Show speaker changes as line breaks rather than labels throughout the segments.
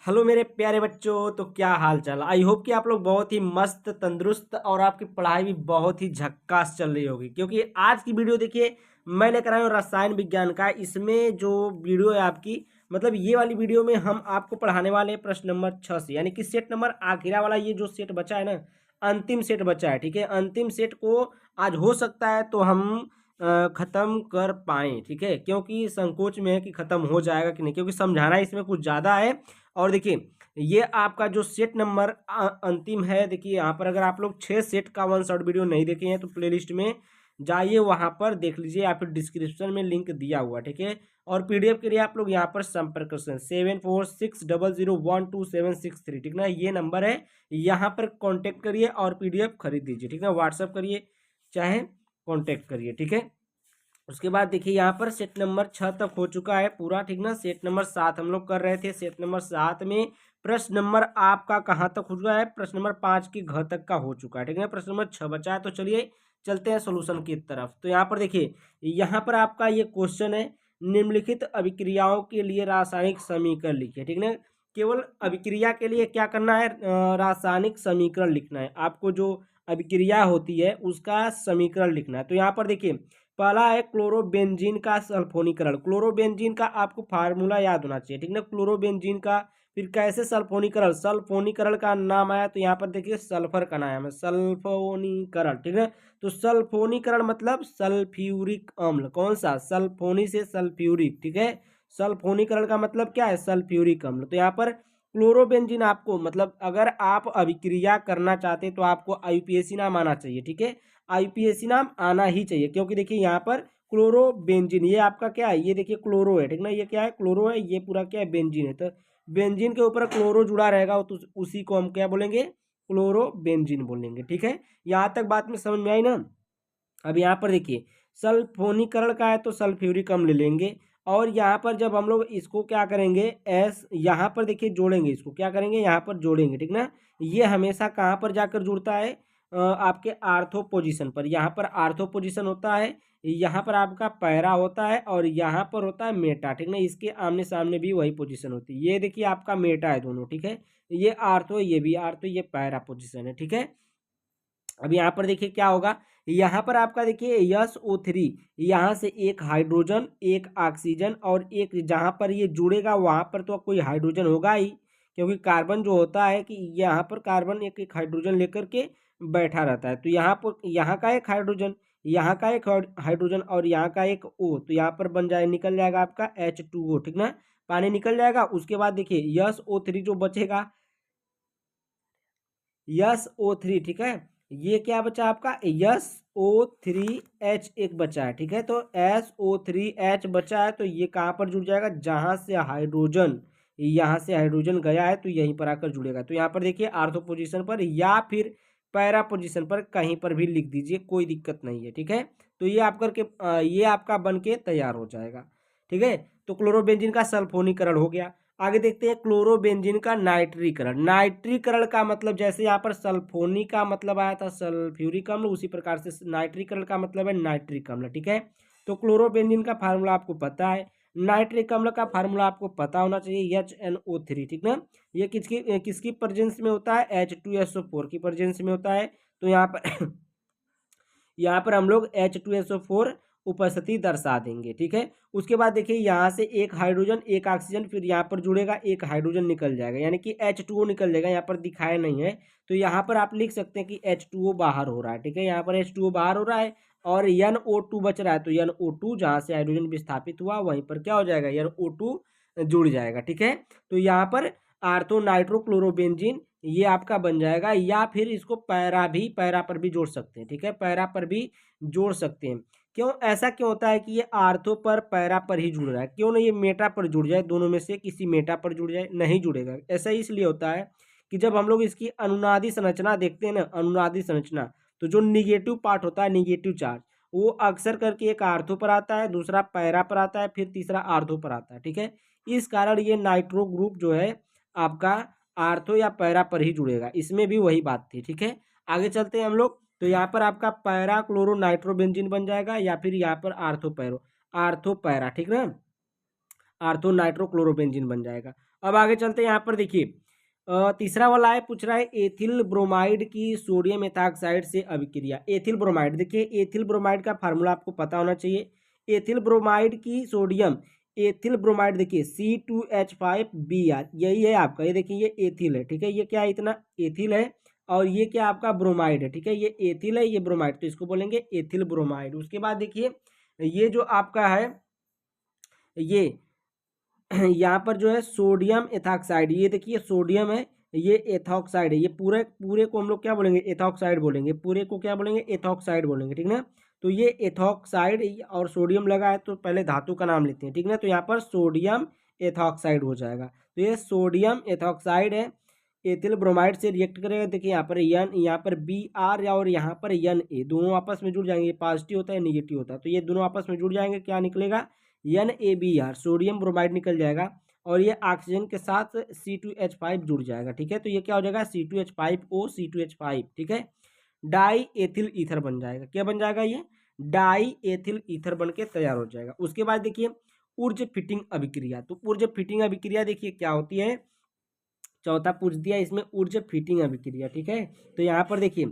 Hello मेरे प्यारे बच्चों, तो क्या हाल चाल। आई होप कि आप लोग बहुत ही मस्त तंदुरुस्त और आपकी पढ़ाई भी बहुत ही झक्कास चल रही होगी, क्योंकि आज की वीडियो देखिए मैं लेकर आया हूँ रसायन विज्ञान का। इसमें जो वीडियो है आपकी, मतलब ये वाली वीडियो में हम आपको पढ़ाने वाले हैं प्रश्न नंबर 6 से, यानी कि सेट नंबर आखिरा वाला ये जो सेट बचा है ना, अंतिम सेट बचा है। ठीक है, अंतिम सेट को आज हो सकता है तो हम खत्म कर पाएँ। ठीक है, क्योंकि संकोच में है कि खत्म हो जाएगा कि नहीं, क्योंकि समझाना इसमें कुछ ज़्यादा है। और देखिए ये आपका जो सेट नंबर अंतिम है, देखिए यहाँ पर अगर आप लोग 6 सेट का वन शॉट वीडियो नहीं देखे हैं तो प्लेलिस्ट में जाइए, वहाँ पर देख लीजिए, या फिर डिस्क्रिप्शन में लिंक दिया हुआ। ठीक है, और पीडीएफ के लिए आप लोग यहाँ पर संपर्क कर सकते हैं 7460012763। ठीक ना, ये नंबर है, यहाँ पर कांटेक्ट करिए और पीडीएफ खरीद लीजिए। ठीक है, व्हाट्सअप करिए चाहे कांटेक्ट करिए। ठीक है, उसके बाद देखिए यहाँ पर सेट नंबर 6 तक हो चुका है पूरा। ठीक ना, सेट नंबर 7 हम लोग कर रहे थे। सेट नंबर 7 में प्रश्न नंबर आपका कहाँ तक हो चुका है? प्रश्न नंबर 5 की घ तक का हो चुका है। ठीक है, प्रश्न नंबर 6 बचा है, तो चलिए चलते हैं सोल्यूशन की तरफ। तो यहाँ पर देखिए, यहाँ पर आपका ये क्वेश्चन है, निम्नलिखित अभिक्रियाओं के लिए रासायनिक समीकरण लिखिए। ठीक है, केवल अभिक्रिया के लिए क्या करना है? रासायनिक समीकरण लिखना है आपको। जो अभिक्रिया होती है उसका समीकरण लिखना है। तो यहाँ पर देखिए, पहला है क्लोरोबेंजीन का सल्फोनीकरण। क्लोरोबेंजीन का आपको फार्मूला याद होना चाहिए। ठीक ना, क्लोरोबेंजीन का फिर कैसे सल्फोनीकरण, सल्फोनीकरण का नाम आया तो यहाँ पर देखिए सल्फर का नाम है, सल्फोनीकरण। ठीक है, तो सल्फोनीकरण मतलब सल्फ्यूरिक अम्ल। कौन सा? सल्फोनी से सल्फ्यूरिक। ठीक है, सल्फोनीकरण का मतलब क्या है? सल्फ्यूरिक अम्ल। तो यहाँ पर क्लोरोबेंजीन आपको, मतलब अगर आप अभिक्रिया करना चाहते तो आपको आईयूपीएसी नाम आना चाहिए। ठीक है, आईपीएसी नाम आना ही चाहिए, क्योंकि देखिए यहाँ पर क्लोरोबेंजीन, ये आपका क्या है? ये देखिए क्लोरो है। ठीक ना, ये क्या है? क्लोरो है। ये पूरा क्या है? बेंजीन है। तो बेंजीन के ऊपर क्लोरो जुड़ा रहेगा तो उसी को हम क्या बोलेंगे? क्लोरोबेंजीन बोलेंगे। ठीक है, यहाँ तक बात में समझ में आई ना? अब यहाँ पर देखिए, सल्फोनीकरण का है तो सल्फ्यूरिक अम्ल ले लेंगे। और यहाँ पर जब हम लोग इसको क्या करेंगे, एस यहाँ पर देखिए जोड़ेंगे, इसको क्या करेंगे? यहाँ पर जोड़ेंगे। ठीक ना, ये हमेशा कहाँ पर जाकर जुड़ता है? आपके आर्थो पोजीशन पर। यहाँ पर आर्थो पोजीशन होता है, यहाँ पर आपका पैरा होता है, और यहाँ पर होता है मेटा। ठीक ना, इसके आमने सामने भी वही पोजीशन होती है। ये देखिए आपका मेटा है दोनों। ठीक है, ये आर्थो, ये भी आर्थो, ये पैरा पोजीशन है। ठीक है, अब यहाँ पर देखिए क्या होगा, यहाँ पर आपका देखिए SO3, यहाँ से एक हाइड्रोजन, एक ऑक्सीजन, और एक जहाँ पर ये जुड़ेगा वहाँ पर तो कोई हाइड्रोजन होगा ही, क्योंकि कार्बन जो होता है कि यहाँ पर कार्बन एक एक हाइड्रोजन लेकर के बैठा रहता है। तो यहाँ पर यहाँ का एक हाइड्रोजन, यहाँ का एक हाइड्रोजन, और यहाँ का एक O, तो यहाँ पर बन जाए, निकल जाएगा आपका H2O। ठीक ना, पानी निकल जाएगा। उसके बाद देखिए SO3 जो बचेगा, SO3। ठीक है, ये क्या बचा आपका? SO3H एक बचा है। ठीक है, तो SO3H बचा है, तो ये कहाँ पर जुड़ जाएगा? जहाँ से हाइड्रोजन, यहाँ से हाइड्रोजन गया है तो यहीं पर आकर जुड़ेगा। तो यहाँ पर देखिए आर्थो पोजीशन पर या फिर पैरा पोजीशन पर कहीं पर भी लिख दीजिए, कोई दिक्कत नहीं है। ठीक है, तो ये आप करके ये आपका बन के तैयार हो जाएगा। ठीक है, तो क्लोरोबेंजीन का सल्फोनीकरण हो गया। आगे देखते हैं क्लोरोबेंजीन का नाइट्रीकरण। नाइट्रीकरण का मतलब, जैसे यहाँ पर सल्फोनी का मतलब आया था सल्फ्यूरिक अम्ल, उसी प्रकार से नाइट्रीकरण का मतलब है नाइट्रिक अम्ल। ठीक है, तो क्लोरोबेंजीन का फार्मूला आपको पता है, नाइट्रिक अम्ल का फार्मूला आपको पता होना चाहिए, HNO3। ठीक ना, ये किसकी किसकी प्रेजेंस में होता है? H2SO4 की प्रेजेंस में होता है। तो यहाँ पर यहाँ पर हम लोग H2SO4 उपस्थिति दर्शा देंगे। ठीक है, उसके बाद देखिए यहाँ से एक हाइड्रोजन, एक ऑक्सीजन, फिर यहाँ पर जुड़ेगा, एक हाइड्रोजन निकल जाएगा, यानी कि H2O निकल जाएगा। यहाँ पर दिखाया नहीं है, तो यहाँ पर आप लिख सकते हैं कि H2O बाहर हो रहा है। ठीक है, यहाँ पर H2O बाहर हो रहा है, और NO2 बच रहा है, तो NO2 जहाँ से हाइड्रोजन विस्थापित हुआ वहीं पर क्या हो जाएगा? NO2 जुड़ जाएगा। ठीक है, तो यहाँ पर आर्थो नाइट्रोक्लोरोबेंजीन ये आपका बन जाएगा, या फिर इसको पैरा पर भी जोड़ सकते हैं। ठीक है, पैरा पर भी जोड़ सकते हैं। क्यों ऐसा क्यों होता है कि ये आर्थो पर पैरा पर ही जुड़ रहा है? क्यों नहीं ये मेटा पर जुड़ जाए? दोनों में से किसी मेटा पर जुड़ जाए? नहीं जुड़ेगा। ऐसा इसलिए होता है कि जब हम लोग इसकी अनुनादी संरचना देखते हैं ना, अनुनादी संरचना, तो जो निगेटिव पार्ट होता है, निगेटिव चार्ज, वो अक्सर करके एक आर्थो पर आता है, दूसरा पैरा पर आता है, फिर तीसरा आर्थो पर आता है। ठीक है, इस कारण ये नाइट्रो ग्रुप जो है आपका आर्थो या पैरा पर ही जुड़ेगा। इसमें भी वही बात थी। ठीक है, आगे चलते हैं हम लोग। तो यहाँ पर आपका पैरा क्लोरो नाइट्रोबेंजीन बन जाएगा, या फिर यहाँ पर आर्थो पैरा। ठीक ना, आर्थो नाइट्रोक्लोरोबेंजीन बन जाएगा। अब आगे चलते हैं, यहाँ पर देखिए तीसरा वाला है, पूछ रहा है एथिल ब्रोमाइड की सोडियम एथॉक्साइड से अभिक्रिया। एथिल ब्रोमाइड, देखिए एथिल ब्रोमाइड का फार्मूला आपको पता होना चाहिए। एथिल ब्रोमाइड की सोडियम, एथिल ब्रोमाइड देखिए C2H5Br, यही है आपका, ये देखिए ये एथिल है, ठीक है, ये क्या है, इतना एथिल है, और ये क्या आपका ब्रोमाइड है, ठीक है, ये एथिल है, ये ब्रोमाइड, तो इसको बोलेंगे एथिल ब्रोमाइड। उसके बाद देखिए ये जो आपका है ये यहाँ पर जो है सोडियम एथॉक्साइड, ये देखिए सोडियम है, ये एथॉक्साइड है, ये पूरे पूरे को हम लोग क्या बोलेंगे, एथॉक्साइड बोलेंगे, पूरे को क्या बोलेंगे, एथॉक्साइड बोलेंगे, ठीक ना। तो ये एथॉक्साइड और सोडियम लगा है, तो पहले धातु का नाम लेते हैं, ठीक ना। तो यहाँ पर सोडियम एथॉक्साइड हो जाएगा, तो ये सोडियम एथॉक्साइड है, एथिल ब्रोमाइड से रिएक्ट करेगा। देखिए यहाँ पर एन, यहाँ पर Br और यहाँ पर Na, दोनों आपस में जुड़ जाएंगे, पॉजिटिव होता है निगेटिव होता है, तो ये दोनों आपस में जुड़ जाएंगे, क्या निकलेगा, NaBr, सोडियम ब्रोमाइड निकल जाएगा, और ये ऑक्सीजन के साथ C2H5 जुड़ जाएगा, ठीक है, तो ये क्या हो जाएगा C2H5O C2H5, ठीक है, डाई एथिल ईथर बन जाएगा। क्या बन जाएगा, ये डाई एथिल ईथर बन के तैयार हो जाएगा। उसके बाद देखिए ऊर्ज फिटिंग अभिक्रिया, तो ऊर्ज फिटिंग अभिक्रिया देखिए क्या होती है, चौथा पूछ दिया इसमें ऊर्ज फिटिंग अभिक्रिया, ठीक है। तो यहाँ पर देखिए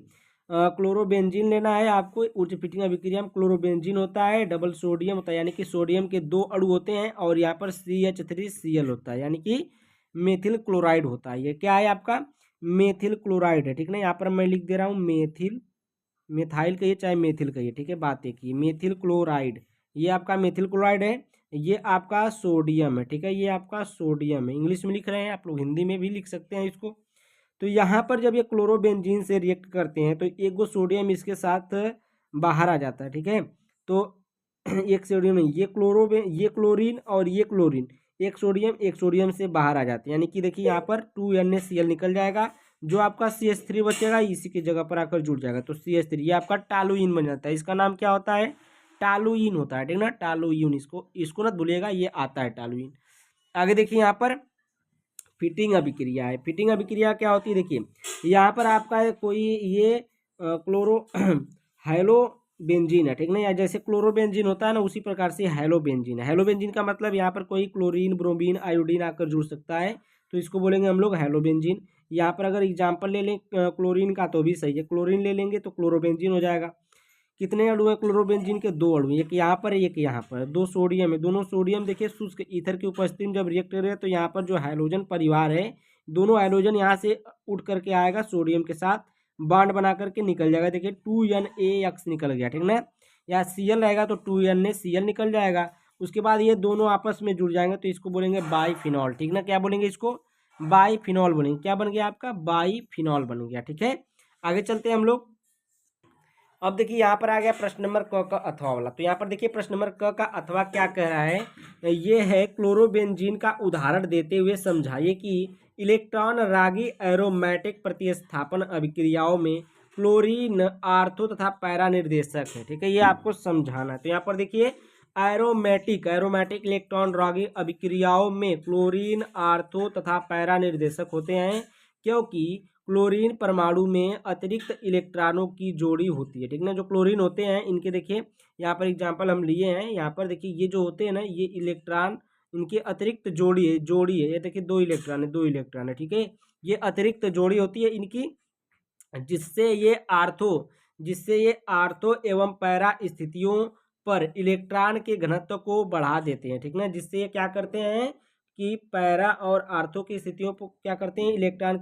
क्लोरोबेंजीन लेना है आपको। ऊर्ज फिटिंग अभिक्रिया में क्लोरोबेंजीन होता है, डबल सोडियम होता है, यानी कि सोडियम के 2 अणु होते हैं, और यहाँ पर CH3Cl होता है, यानी कि मेथिल क्लोराइड होता है। ये क्या है आपका, मेथिल क्लोराइड है, ठीक ना। यहाँ पर मैं लिख दे रहा हूँ मेथिल, मेथाइल कहिए चाहे मेथिल कहिए, ठीक है, बात एक ही, मेथिल क्लोराइड, ये आपका मेथिल क्लोराइड है, ये आपका सोडियम है, ठीक है, ये आपका सोडियम है। इंग्लिश में लिख रहे हैं आप लोग, हिंदी में भी लिख सकते हैं इसको। तो यहाँ पर जब ये क्लोरोबेंजीन से रिएक्ट करते हैं तो एक गो सोडियम इसके साथ बाहर आ जाता है, ठीक है। तो एक सोडियम नहीं, ये क्लोरीन और ये क्लोरीन, एक सोडियम से बाहर आ जाते हैं, यानी कि देखिए यहाँ पर 2NaCl निकल जाएगा, जो आपका CH3 बचेगा इसी की जगह पर आकर जुड़ जाएगा, तो CH3 ये आपका टालुइन बन जाता है। इसका नाम क्या होता है, टालुइन होता है, ठीक ना, टालुइन, इसको ना भूलिएगा, ये आता है टालुइन। आगे देखिए यहाँ पर फिटिंग अभिक्रिया है। फिटिंग अभिक्रिया क्या होती है, देखिए यहाँ पर आपका कोई ये क्लोरो हेलोबेंजीन है, ठीक ना, या जैसे क्लोरोबेंजीन होता है ना, उसी प्रकार से हेलोबेंजीन है। हेलोबेंजीन का मतलब यहाँ पर कोई क्लोरीन ब्रोमीन आयोडीन आकर जुड़ सकता है, तो इसको बोलेंगे हम लोग हेलोबेंजीन। यहाँ पर अगर एग्जाम्पल ले लें क्लोरीन का तो भी सही है, क्लोरीन ले लेंगे तो क्लोरोबेंजीन हो जाएगा। कितने अणु है क्लोरोबेंजीन के, 2 अणु, एक यहाँ पर एक यहाँ पर, 2 सोडियम है, दोनों सोडियम देखिए शुष्क ईथर की उपस्थिति में जब रिएक्ट करें तो यहाँ पर जो हाइड्रोजन परिवार है, दोनों हाइड्रोजन यहाँ से उठ करके आएगा, सोडियम के साथ बॉन्ड बना करके निकल जाएगा। देखिए 2NaX निकल गया, ठीक ना, या Cl रहेगा तो 2NaCl निकल जाएगा। उसके बाद ये दोनों आपस में जुड़ जाएंगे तो इसको बोलेंगे बाईफिनॉल, ठीक ना, क्या बोलेंगे इसको, बाईफिनॉल बोलेंगे। क्या बन गया आपका, बाईफिनॉल बन गया, ठीक है। आगे चलते हैं हम लोग। अब देखिए यहाँ पर आ गया प्रश्न नंबर क का अथवा वाला। तो यहाँ पर देखिए प्रश्न नंबर क का अथवा क्या कह रहा है, ये है क्लोरोबेंजीन का उदाहरण देते हुए समझाइए कि इलेक्ट्रॉन रागी एरोमेटिक प्रतिस्थापन अभिक्रियाओं में क्लोरीन आर्थो तथा पैरा निर्देशक है, ठीक है, ये आपको समझाना है। तो यहाँ पर देखिए एरोमेटिक एरोमेटिक इलेक्ट्रॉन रागी अभिक्रियाओं में क्लोरीन आर्थो तथा पैरा निर्देशक होते हैं, क्योंकि क्लोरीन परमाणु में अतिरिक्त इलेक्ट्रॉनों की जोड़ी होती है, ठीक ना। जो क्लोरीन होते हैं इनके देखिए यहाँ पर एग्जांपल हम लिए हैं, यहाँ पर देखिए ये जो होते हैं ना, ये इलेक्ट्रॉन इनके अतिरिक्त जोड़ी है, ये देखिए 2 इलेक्ट्रॉन है, ठीक है, ये अतिरिक्त जोड़ी होती है इनकी, जिससे ये आर्थो एवं पैरा स्थितियों पर इलेक्ट्रॉन के घनत्व को बढ़ा देते हैं, ठीक ना। जिससे ये क्या करते हैं कि पैरा और आर्थो की स्थितियों पर क्या करते हैं, इलेक्ट्रॉन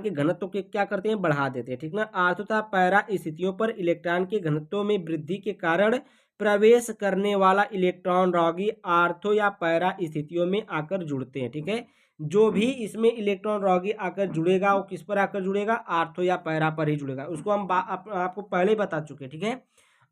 के घनत्व के क्या करते हैं, बढ़ा देते हैं, ठीक ना। आर्थो तथा पैरा स्थितियों पर इलेक्ट्रॉन के घनत्व में वृद्धि के कारण प्रवेश करने वाला इलेक्ट्रॉन रागी आर्थो या पैरा स्थितियों में आकर जुड़ते हैं, ठीक है। जो भी इसमें इलेक्ट्रॉन रागी आकर जुड़ेगा वो किस पर आकर जुड़ेगा, आर्थो या पैरा पर ही जुड़ेगा, उसको हम आपको पहले ही बता चुके, ठीक है।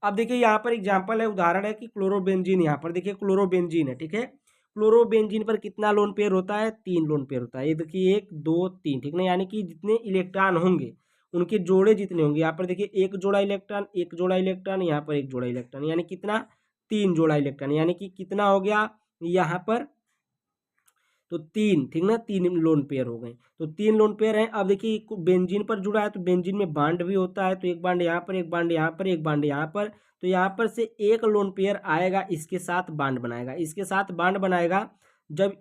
अब देखिए यहाँ पर एग्जाम्पल है, उदाहरण है कि क्लोरोबेंजीन, यहाँ पर देखिए क्लोरोबेंजीन है, ठीक है। क्लोरोबेंजीन पर कितना लोन पेयर होता है, 3 लोन पेयर होता है, ये देखिए 1 2 3, ठीक ना, यानी कि जितने इलेक्ट्रॉन होंगे उनके जोड़े जितने होंगे, यहाँ पर देखिए एक जोड़ा इलेक्ट्रॉन, यहाँ पर एक जोड़ा इलेक्ट्रॉन, यानी कितना, 3 जोड़ा इलेक्ट्रॉन, यानी कि कितना हो गया यहाँ पर, तो 3, ठीक ना, 3 लोन पेयर हो गए, तो 3 लोन पेयर हैं। अब देखिए बेंजीन पर जुड़ा है तो बेंजीन में बांड भी होता है, तो एक बांड यहाँ पर, एक बांड यहाँ पर, एक बांड यहाँ पर, तो यहाँ पर से एक लोन पेयर आएगा, इसके साथ बांड बनाएगा, जब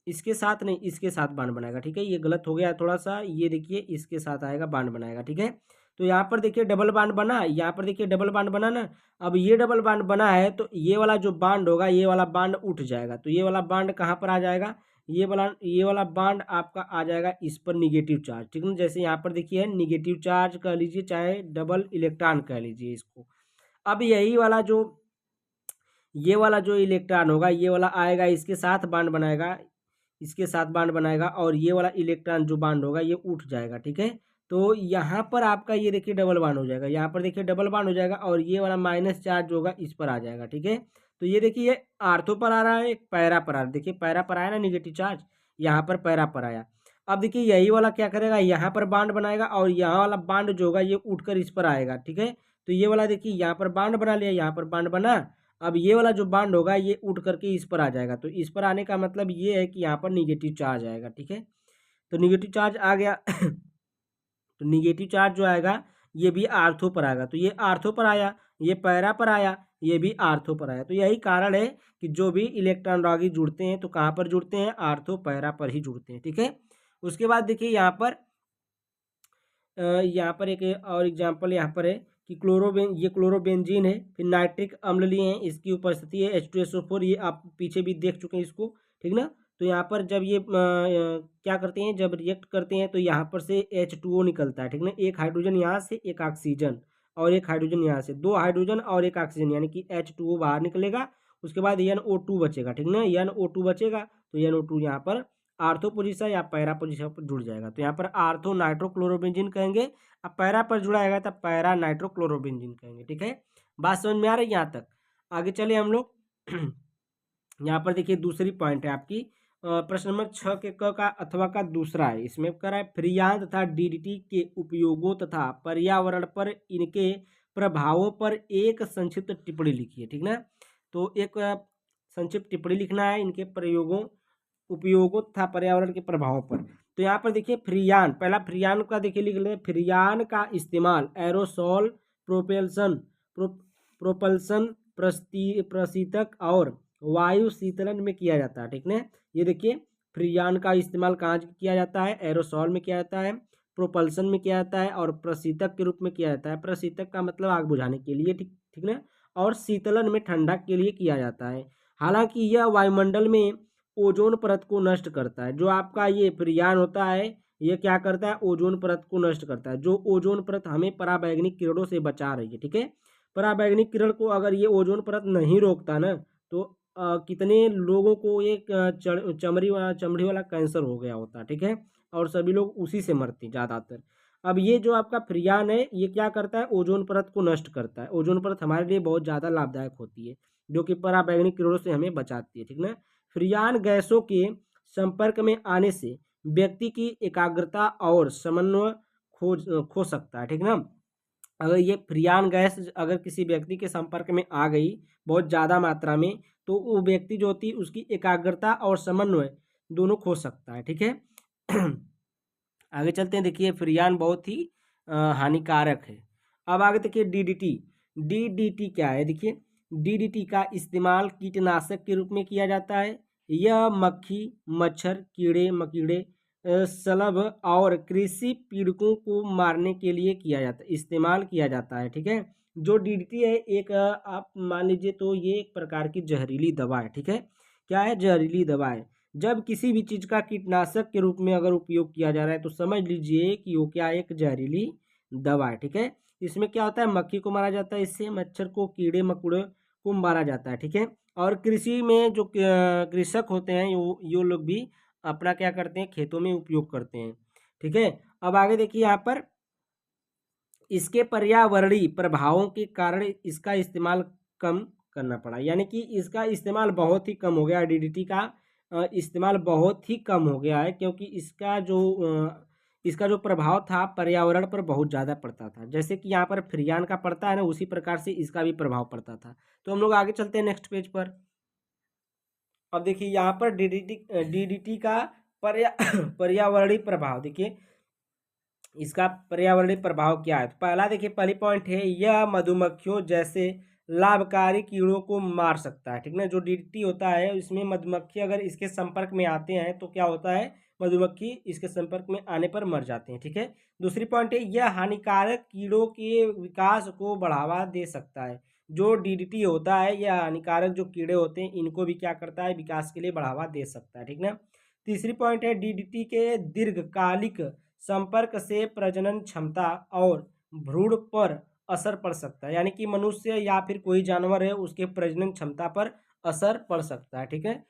इसके साथ नहीं, इसके साथ बांड बनाएगा, ठीक है। ये गलत हो गया थोड़ा सा, ये देखिए इसके साथ आएगा, बांड बनाएगा, ठीक है। तो यहाँ पर देखिए डबल बांड बना, यहाँ पर देखिए डबल बांड बना ना। अब ये डबल बांड बना है तो ये वाला जो बांड होगा, ये वाला बांड उठ जाएगा। तो ये वाला बांड कहाँ पर आ जाएगा, ये वाला बांड आपका आ जाएगा इस पर निगेटिव चार्ज, ठीक है। जैसे यहाँ पर देखिए निगेटिव चार्ज कह लीजिए, चाहे डबल इलेक्ट्रॉन कह लीजिए इसको। अब यही वाला जो ये वाला जो इलेक्ट्रॉन होगा, ये वाला आएगा, इसके साथ बांड बनाएगा, इसके साथ बांड बनाएगा, और ये वाला इलेक्ट्रॉन जो बांड होगा ये उठ जाएगा, ठीक है। तो यहाँ पर आपका ये देखिए डबल बांड हो जाएगा, यहाँ पर देखिए डबल बांड हो जाएगा, और ये वाला माइनस चार्ज होगा इस पर आ जाएगा, ठीक है। तो ये देखिए ये आर्थो पर आ रहा है, एक पैरा पर आ रहा है, देखिए पैरा पर आया ना निगेटिव चार्ज, यहाँ पर पैरा पर आया। अब देखिए यही वाला क्या करेगा, यहाँ पर बांड बनाएगा, और यहाँ वाला बांड जो होगा ये उठकर इस पर आएगा, ठीक है। तो ये वाला देखिए यहाँ पर बांड बना लिया, यहाँ पर बांड बना। अब ये वाला जो बांड होगा ये उठ करके इस पर आ जाएगा। तो इस पर आने का मतलब ये है कि यहाँ पर निगेटिव चार्ज आएगा, ठीक है। तो निगेटिव चार्ज आ गया तो निगेटिव चार्ज जो आएगा ये भी आर्थो पर आएगा। तो ये आर्थो पर आया, ये पैरा पर आया, ये भी आर्थो पर आया। तो यही कारण है कि जो भी इलेक्ट्रॉन रागी जुड़ते हैं तो कहाँ पर जुड़ते हैं, आर्थो पैरा पर ही जुड़ते हैं, ठीक है। उसके बाद देखिए यहाँ पर एक और एग्जाम्पल यहाँ पर है कि ये क्लोरोबेंजीन है, फिर नाइट्रिक अम्ल लिए हैं, इसकी उपस्थिति है H2SO4, ये आप पीछे भी देख चुके हैं इसको, ठीक ना। तो यहाँ पर जब ये क्या करते हैं, जब रिएक्ट करते हैं तो यहाँ पर से H2O निकलता है, ठीक ना। एक हाइड्रोजन यहाँ से, एक ऑक्सीजन, और एक हाइड्रोजन यहाँ से, दो हाइड्रोजन और एक ऑक्सीजन, यानी कि H2O बाहर निकलेगा। उसके बाद NO2 बचेगा, ठीक ना, NO2 बचेगा। तो NO2 यहाँ पर आर्थो पोजीशन या पैरा पोजीशन पर जुड़ जाएगा। तो यहाँ पर आर्थो नाइट्रोक्लोरोबेंजीन कहेंगे, अब पैरा पर जुड़ाएगा तब पैरा नाइट्रोक्लोरोबेंजीन कहेंगे, ठीक है। बात समझ में आ रही है यहाँ तक। आगे चले हम लोग यहाँ पर देखिए दूसरी पॉइंट है आपकी, प्रश्न नंबर 6 के क का अथवा का दूसरा है। इसमें कह रहा है फ्रियान तथा डीडीटी के उपयोगों तथा पर्यावरण पर इनके प्रभावों पर एक संक्षिप्त टिप्पणी लिखिए, ठीक ना। तो एक संक्षिप्त टिप्पणी लिखना है इनके उपयोगों तथा पर्यावरण के प्रभावों पर। तो यहाँ पर देखिए फ्रियान, पहला फ्रियान का देखिए लिख लें। फ्रियान का इस्तेमाल एरोसोल, प्रोपल्सन, प्रशीतक और वायु शीतलन में किया जाता है, ठीक ना। ये देखिए फ्रियान का इस्तेमाल कहाँ किया जाता है, एरोसोल में किया जाता है, प्रोपल्सन में किया जाता है, और प्रशीतक के रूप में किया जाता है। प्रशीतक का मतलब आग बुझाने के लिए, ठीक ठीक ना। और शीतलन में ठंडा के लिए किया जाता है। हालांकि यह वायुमंडल में ओजोन परत को नष्ट करता है। जो आपका ये फ्रियान होता है ये क्या करता है, ओजोन परत को नष्ट करता है। जो ओजोन परत हमें पराबैंगनी किरणों से बचा रही है, ठीक है। पराबैंगनी किरण को अगर ये ओजोन परत नहीं रोकता ना तो कितने लोगों को एक चमड़ी वाला कैंसर हो गया होता, ठीक है। और सभी लोग उसी से मरते ज़्यादातर। अब ये जो आपका फ्रियान है ये क्या करता है, ओजोन परत को नष्ट करता है। ओजोन परत हमारे लिए बहुत ज़्यादा लाभदायक होती है, जो कि पराबैंगनी किरणों से हमें बचाती है, ठीक ना। फ्रियान गैसों के संपर्क में आने से व्यक्ति की एकाग्रता और समन्वय खो सकता है, ठीक ना। अगर ये फ्रियान गैस अगर किसी व्यक्ति के संपर्क में आ गई बहुत ज़्यादा मात्रा में, तो वो व्यक्ति जो होती है उसकी एकाग्रता और समन्वय दोनों खो सकता है, ठीक है। आगे चलते हैं। देखिए फ्रियान बहुत ही हानिकारक है। अब आगे देखिए डीडीटी। डीडीटी क्या है, देखिए डीडीटी का इस्तेमाल कीटनाशक के रूप में किया जाता है। यह मक्खी, मच्छर, कीड़े मकीड़े, शलभ और कृषि पीड़कों को मारने के लिए इस्तेमाल किया जाता है, ठीक है। जो डीडीटी है एक आप मान लीजिए तो ये एक प्रकार की जहरीली दवा है, ठीक है। क्या है, जहरीली दवा है। जब किसी भी चीज़ का कीटनाशक के रूप में अगर उपयोग किया जा रहा है तो समझ लीजिए कि वो क्या है, एक जहरीली दवा है, ठीक है। इसमें क्या होता है, मक्खी को मारा जाता है, इससे मच्छर को, कीड़े मकोड़े को मारा जाता है, ठीक है। और कृषि में जो कृषक होते हैं यो लोग भी अपना क्या करते हैं, खेतों में उपयोग करते हैं, ठीक है। अब आगे देखिए यहाँ पर इसके पर्यावरणीय प्रभावों के कारण इसका इस्तेमाल कम करना पड़ा, यानी कि इसका इस्तेमाल बहुत ही कम हो गया। डीडीटी का इस्तेमाल बहुत ही कम हो गया है, क्योंकि इसका जो प्रभाव था पर्यावरण पर बहुत ज़्यादा पड़ता था। जैसे कि यहाँ पर फ्रियान का पड़ता है ना, उसी प्रकार से इसका भी प्रभाव पड़ता था। तो हम लोग आगे चलते हैं नेक्स्ट पेज पर। अब देखिए यहाँ पर डीडीटी का पर्यावरणीय प्रभाव, देखिए इसका पर्यावरणीय प्रभाव क्या है। तो पहला देखिए, पहली पॉइंट है, यह मधुमक्खियों जैसे लाभकारी कीड़ों को मार सकता है, ठीक ना। जो डीडीटी होता है इसमें मधुमक्खी अगर इसके संपर्क में आते हैं तो क्या होता है, मधुमक्खी इसके संपर्क में आने पर मर जाते हैं, ठीक है। दूसरी पॉइंट है, यह हानिकारक कीड़ों के विकास को बढ़ावा दे सकता है। जो डीडीटी होता है यह हानिकारक जो कीड़े होते हैं इनको भी क्या करता है, विकास के लिए बढ़ावा दे सकता है, ठीक ना। तीसरी पॉइंट है, डीडीटी के दीर्घकालिक संपर्क से प्रजनन क्षमता और भ्रूण पर असर पड़ सकता है, यानी कि मनुष्य या फिर कोई जानवर है उसके प्रजनन क्षमता पर असर पड़ सकता है, ठीक है।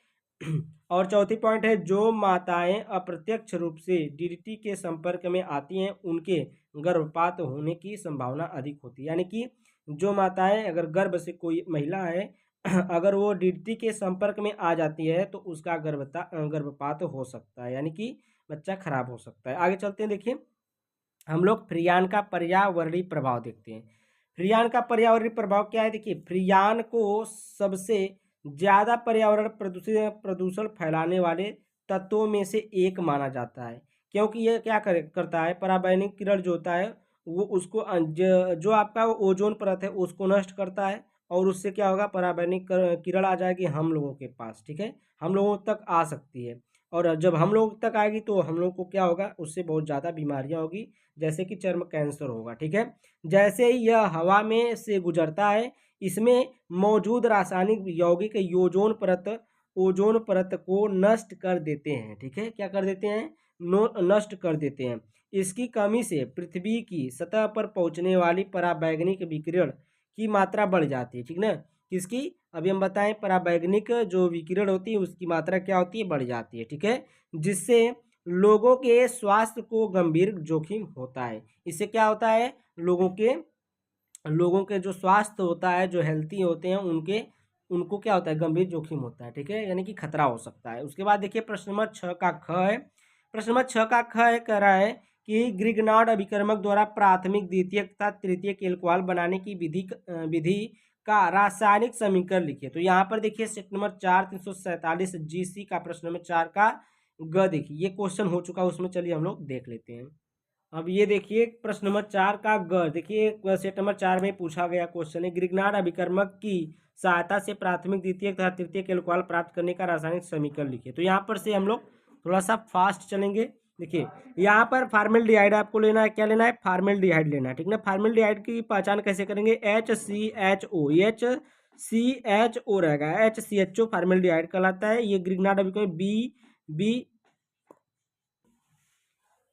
और चौथी पॉइंट है, जो माताएं अप्रत्यक्ष रूप से डीडीटी के संपर्क में आती हैं उनके गर्भपात होने की संभावना अधिक होती है, यानी कि जो माताएं अगर गर्भ से कोई महिला है अगर वो डीडीटी के संपर्क में आ जाती है तो उसका गर्भपात हो सकता है, यानी कि बच्चा खराब हो सकता है। आगे चलते हैं, देखिए हम लोग फ्रीयान का पर्यावरणीय प्रभाव देखते हैं। फ्रीयान का पर्यावरणीय प्रभाव क्या है, देखिए फ्रीयान को सबसे ज़्यादा पर्यावरण प्रदूषण फैलाने वाले तत्वों में से एक माना जाता है, क्योंकि ये क्या करता है, पराबैंगनी किरण जो होता है वो उसको जो आपका वो ओजोन परत है उसको नष्ट करता है, और उससे क्या होगा, पराबैंगनी किरण आ जाएगी हम लोगों के पास, ठीक है, हम लोगों तक आ सकती है। और जब हम लोग तक आएगी तो हम लोग को क्या होगा, उससे बहुत ज़्यादा बीमारियां होगी, जैसे कि चर्म कैंसर होगा, ठीक है। जैसे ही यह हवा में से गुजरता है इसमें मौजूद रासायनिक यौगिक ओजोन परत को नष्ट कर देते हैं, ठीक है, क्या कर देते हैं, नष्ट कर देते हैं। इसकी कमी से पृथ्वी की सतह पर पहुंचने वाली पराबैंगनी विकिरण की मात्रा बढ़ जाती है, ठीक ना। किसकी, अभी हम बताएं, पराबैंगनिक जो विकिरण होती है उसकी मात्रा क्या होती है, बढ़ जाती है, ठीक है, जिससे लोगों के स्वास्थ्य को गंभीर जोखिम होता है। इससे क्या होता है, लोगों के जो स्वास्थ्य होता है, जो हेल्थी होते हैं उनको क्या होता है, गंभीर जोखिम होता है, ठीक है, यानी कि खतरा हो सकता है। उसके बाद देखिए प्रश्न नंबर 6 का ख है। प्रश्न नंबर 6 का ख है, कह रहा है कि ग्रिग्नार्ड अभिकर्मक द्वारा प्राथमिक द्वितीयक तथा तृतीयक एल्कोहल बनाने की विधि का रासायनिक समीकरण लिखिए। तो यहाँ पर देखिए सेट नंबर 4 347 जीसी का प्रश्न नंबर 4 का ग देखिए ये क्वेश्चन हो चुका है उसमें, चलिए हम लोग देख लेते हैं। अब ये देखिए प्रश्न नंबर 4 का ग देखिए सेट नंबर 4 में पूछा गया क्वेश्चन है, ग्रिग्नार्ड अभिकर्मक की सहायता से प्राथमिक द्वितीयक तथा तृतीयक एल्कोहल प्राप्त करने का रासायनिक समीकरण लिखिए। तो यहाँ पर से हम लोग थोड़ा सा फास्ट चलेंगे। देखिए यहाँ पर फार्मेल्डिहाइड आपको लेना है, क्या लेना है, फार्मेल्डिहाइड लेना है, ठीक ना। फार्मेल्डिहाइड की पहचान कैसे करेंगे, HCHO रहेगा, HCHO फार्मेल्डिहाइड कहलाता है। ये ग्रिग्नार्ड अभिकर्मक बी।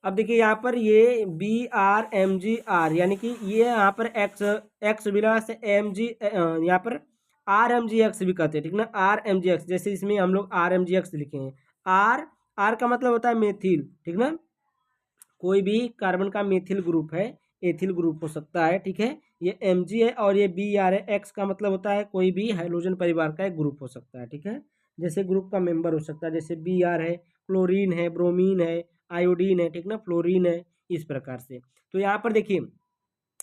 अब देखिए यहाँ पर ये BRMGR, यानी कि ये यहाँ पर एक्स बिला से MG, यहाँ पर RMGX भी कहते हैं, ठीक ना, RMGX, जैसे इसमें हम लोग RMGX लिखे हैं। आर का मतलब होता है मेथिल, ठीक ना, कोई भी कार्बन का मेथिल ग्रुप है, एथिल ग्रुप हो सकता है, ठीक है। ये Mg है और ये BR है। एक्स का मतलब होता है कोई भी हाइड्रोजन परिवार का एक ग्रुप हो सकता है, ठीक है, जैसे ग्रुप का मेंबर हो सकता है, जैसे BR है, क्लोरीन है, ब्रोमीन है, आयोडीन है, ठीक ना, फ्लोरीन है, इस प्रकार से। तो यहाँ पर देखिए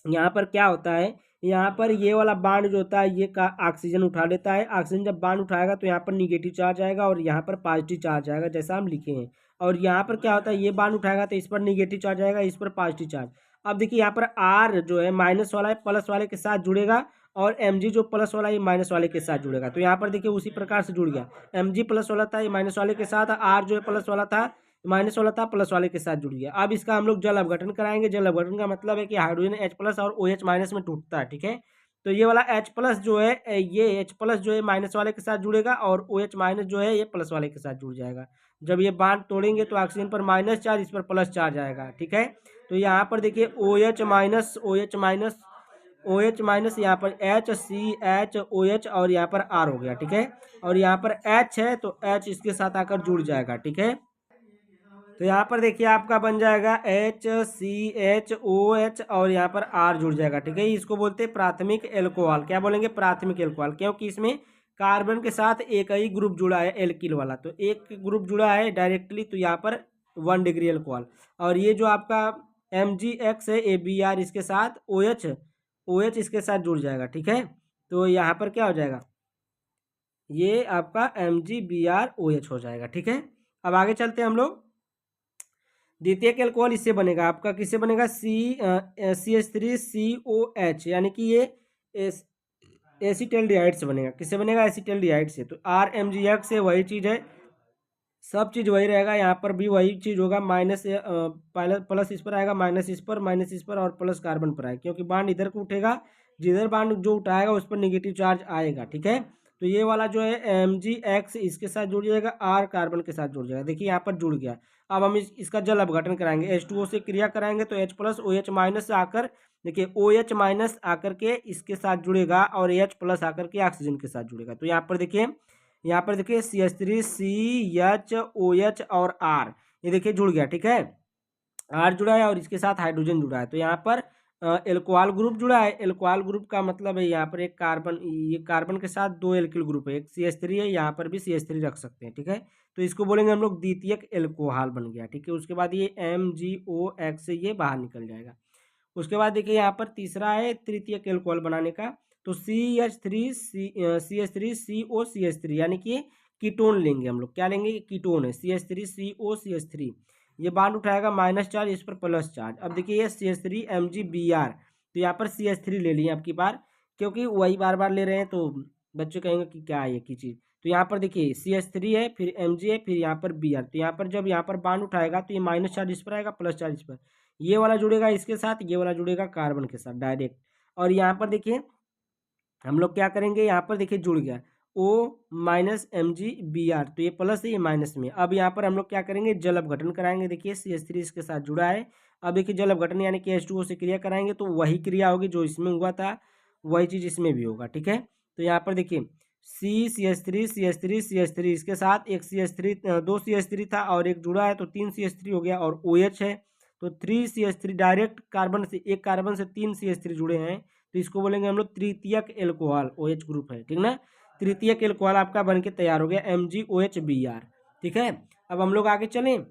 यहाँ पर क्या होता है, यहाँ पर ये वाला बांड जो होता है ये का ऑक्सीजन उठा लेता है। ऑक्सीजन जब बांड उठाएगा तो यहाँ पर निगेटिव चार्ज आएगा और यहाँ पर पॉजिटिव चार्ज आएगा, जैसा हम लिखे हैं। और यहाँ पर क्या होता है, ये बांड उठाएगा तो इस पर निगेटिव चार्ज आएगा, इस पर पॉजिटिव चार्ज। अब देखिए यहाँ पर आर जो है माइनस वाला है, प्लस वाले के साथ जुड़ेगा, और Mg जो प्लस वाला है माइनस वाले के साथ जुड़ेगा। तो यहाँ पर देखिए उसी प्रकार से जुड़ गया, Mg प्लस वाला था ये माइनस वाले के साथ, आर जो है प्लस वाला था माइनस वाला था प्लस वाले के साथ जुड़ गया। अब इसका हम लोग जल अपघटन कराएंगे। जल अपघटन का मतलब है कि हाइड्रोजन H+ और OH- में टूटता है, ठीक है। तो ये वाला H+ जो है, ये H+ जो है माइनस वाले के साथ जुड़ेगा और OH- जो है ये प्लस वाले के साथ जुड़ जाएगा। जब ये बांध तोड़ेंगे तो ऑक्सीजन पर माइनस चार्ज, इस पर प्लस चार्ज आएगा, ठीक है। तो यहाँ पर देखिए OH- यहाँ पर HCHOH और यहाँ पर R हो गया, ठीक है। और यहाँ पर H है तो H इसके साथ आकर जुड़ जाएगा, ठीक है। तो यहाँ पर देखिए आपका बन जाएगा HCHOH और यहाँ पर R जुड़ जाएगा, ठीक है। इसको बोलते हैं प्राथमिक एल्कोहल। क्या बोलेंगे, प्राथमिक एल्कोहल, क्योंकि इसमें कार्बन के साथ एक ही ग्रुप जुड़ा है एल्किल वाला, तो एक ग्रुप जुड़ा है डायरेक्टली, तो यहाँ पर 1 डिग्री एल्कोहल। और ये जो आपका MgX है ABR, इसके साथ OH इसके साथ जुड़ जाएगा, ठीक है। तो यहाँ पर क्या हो जाएगा, ये आपका MgBrOH हो जाएगा, ठीक है। अब आगे चलते हैं हम लोग। द्वितीयक एल्कोहल इससे बनेगा आपका, किससे बनेगा, CH3COH, यानी कि ये एसीटल्डिहाइड से बनेगा। किससे बनेगा? एसीटल्डिहाइड से। तो RMgX से वही चीज़ है, सब चीज़ वही रहेगा, यहाँ पर भी वही चीज़ होगा। माइनस प्लस इस पर आएगा, माइनस इस पर, माइनस इस पर और प्लस कार्बन पर आएगा, क्योंकि बांड इधर को उठेगा, जिधर बांड जो उठाएगा उस पर निगेटिव चार्ज आएगा। ठीक है, तो ये वाला जो है MgX इसके साथ जुड़ जाएगा, R कार्बन के साथ जुड़ जाएगा। देखिए यहाँ पर जुड़ गया। अब हम इसका जल अपघटन कराएंगे, H2O से क्रिया कराएंगे तो H प्लस OH माइनस से आकर, देखिए OH माइनस आकर के इसके साथ जुड़ेगा और H प्लस आकर के ऑक्सीजन के साथ जुड़ेगा। तो यहाँ पर देखिए CH3 CHOH और R, ये देखिए जुड़ गया। ठीक है, R जुड़ा है और इसके साथ हाइड्रोजन जुड़ा है। तो यहाँ पर एल्कोहल ग्रुप जुड़ा है। एल्कोहल ग्रुप का मतलब है यहाँ पर एक कार्बन, ये कार्बन के साथ दो एल्किल ग्रुप है, एक CH3 है, यहाँ पर भी CH3 रख सकते हैं। ठीक है, तो इसको बोलेंगे हम लोग द्वितीयक एल्कोहल बन गया। ठीक है, उसके बाद ये MgOX से ये बाहर निकल जाएगा। उसके बाद देखिए यहाँ पर तीसरा है तृतीयक एल्कोहल बनाने का, तो CH3CO यानी कि कीटोन लेंगे हम लोग। क्या लेंगे? कीटोन है, CH3CO ये बांड उठाएगा माइनस चार्ज, इस पर प्लस चार्ज। अब देखिए ये CH3MgBr, तो यहाँ पर CH3 ले लिए आपकी बार, क्योंकि वही बार बार ले रहे हैं तो बच्चे कहेंगे कि क्या है ये की चीज़। तो यहाँ पर देखिए CH3 है, फिर Mg है, फिर यहाँ पर Br। तो यहाँ पर जब यहाँ पर बांड उठाएगा तो ये माइनस चार्ज इस पर आएगा, प्लस चार्ज इस पर, ये वाला जुड़ेगा इसके साथ, ये वाला जुड़ेगा कार्बन के साथ डायरेक्ट। और यहाँ पर देखिए हम लोग क्या करेंगे, यहाँ पर देखिए जुड़ गया O माइनस MgBr, तो ये प्लस है, ये माइनस में। अब यहाँ पर हम लोग क्या करेंगे, जल अपघटन कराएंगे। देखिए CH3 इसके साथ जुड़ा है। अब देखिए जल अपघटन यानी कि H2O से क्रिया कराएंगे तो वही क्रिया होगी जो इसमें हुआ था, वही चीज़ इसमें भी होगा। ठीक है, तो यहाँ पर देखिए CH3 इसके साथ एक CH3, दो CH3 था और एक जुड़ा है तो 3 CH3 हो गया, और OH है तो 3 CH3 डायरेक्ट कार्बन से, एक कार्बन से 3 CH3 जुड़े हैं, तो इसको बोलेंगे हम लोग तृतीयक एल्कोहल, OH ग्रुप है। ठीक ना, तृतीयक एल्कोहल आपका बनके तैयार हो गया MgOHBr। ठीक है, अब हम लोग आगे चलें।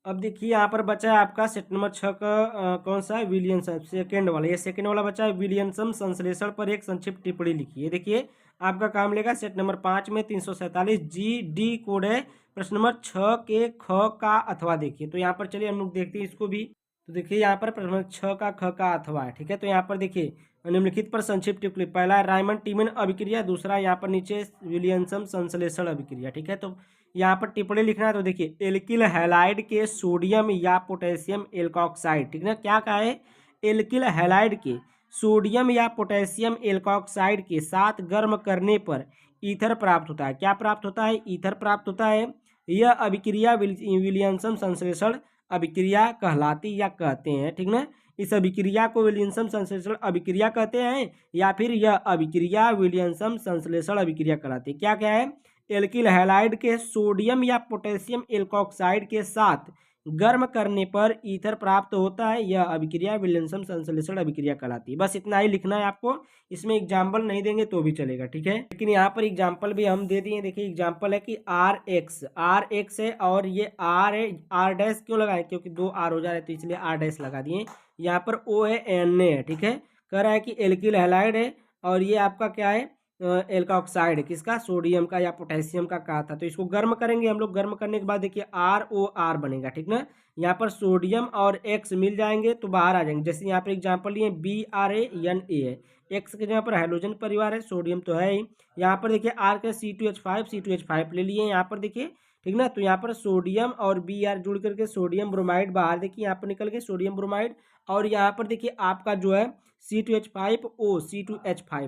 अब देखिए यहाँ पर बचा है आपका सेट नंबर 6 का कौन सा है, विलियमसन, सेकेंड वाला। ये सेकेंड वाला बचा है, विलियमसन संश्लेषण पर एक संक्षिप्त टिप्पणी लिखिए। देखिए आपका काम लेगा सेट नंबर 5 में 347 GD कोड है, प्रश्न नंबर 6 के ख का अथवा। देखिए तो यहाँ पर चलिए हम लोग देखते हैं इसको भी। तो देखिए यहाँ पर प्रश्न नंबर 6 का ख का अथवा है। ठीक है, तो यहाँ पर देखिए निम्नलिखित पर संक्षिप्त टिप्पणी, पहला है रायमंड टीमन अभिक्रिया, दूसरा यहाँ पर नीचे विलियमसन संश्लेषण अभिक्रिया। ठीक है, तो यहाँ पर टिप्पणी लिखना है। तो देखिए एल्किल हैलाइड के सोडियम या पोटेशियम एल्कोक्साइड, ठीक ना, क्या कहा है, एल्किल हैलाइड के सोडियम या पोटेशियम एल्कोक्साइड के साथ गर्म करने पर ईथर प्राप्त होता है। क्या प्राप्त होता है? ईथर प्राप्त होता है। यह अभिक्रिया विलियमसन संश्लेषण अभिक्रिया कहलाती या कहते हैं। ठीक ना, इस अभिक्रिया को विलियमसन संश्लेषण अभिक्रिया कहते हैं, या फिर यह अभिक्रिया विलियमसन संश्लेषण अभिक्रिया कहलाती है। क्या क्या है, एल्किल हैलाइड के सोडियम या पोटेशियम एल्कोक्साइड के साथ गर्म करने पर ईथर प्राप्त होता है, यह अभिक्रिया विलियमसन संश्लेषण अभिक्रिया कहलाती है। बस इतना ही लिखना है आपको, इसमें एग्जाम्पल नहीं देंगे तो भी चलेगा। ठीक है, लेकिन यहाँ पर एग्जाम्पल भी हम दे दिए। देखिए एग्जाम्पल है कि RX है और ये R है। R डैश क्यों लगाए, क्योंकि 2 R हो जा रहे तो इसलिए R डैश लगा दिए। यहाँ पर O है, Na है। ठीक है, कह रहा है कि एल्किल हैलाइड है और ये आपका क्या है, एल्कोक्साइड, किसका, सोडियम का या पोटेशियम का कहा था। तो इसको गर्म करेंगे हम लोग, गर्म करने के बाद देखिए ROR बनेगा। ठीक ना, यहाँ पर सोडियम और X मिल जाएंगे तो बाहर आ जाएंगे। जैसे यहाँ पर एग्जांपल लिए BRANA है, X के जगह पर हाइड्रोजन परिवार है, सोडियम तो है ही। यहाँ पर देखिए R के C2H5 ले लिए यहाँ पर देखिए। ठीक ना, तो यहाँ पर सोडियम और Br जुड़ करके सोडियम ब्रोमाइड बाहर देखिए यहाँ पर निकल गए सोडियम ब्रोमाइड। और यहाँ पर देखिए आपका जो है C2H5O।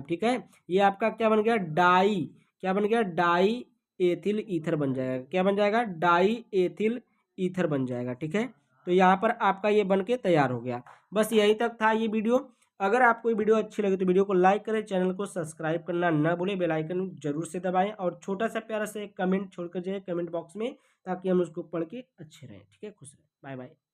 ठीक है, ये आपका क्या बन गया, क्या बन गया, डाई एथिल ईथर बन जाएगा। क्या बन जाएगा, डाई एथिल ईथर बन जाएगा। ठीक है, तो यहाँ पर आपका ये बन के तैयार हो गया। बस यही तक था ये वीडियो। अगर आपको ये वीडियो अच्छी लगे तो वीडियो को लाइक करें, चैनल को सब्सक्राइब करना ना भूलें, बेल आइकन जरूर से दबाएं और छोटा सा प्यारा सा एक कमेंट छोड़कर जाए कमेंट बॉक्स में, ताकि हम उसको पढ़ के अच्छे रहें। ठीक है, खुश रहें, बाय बाय।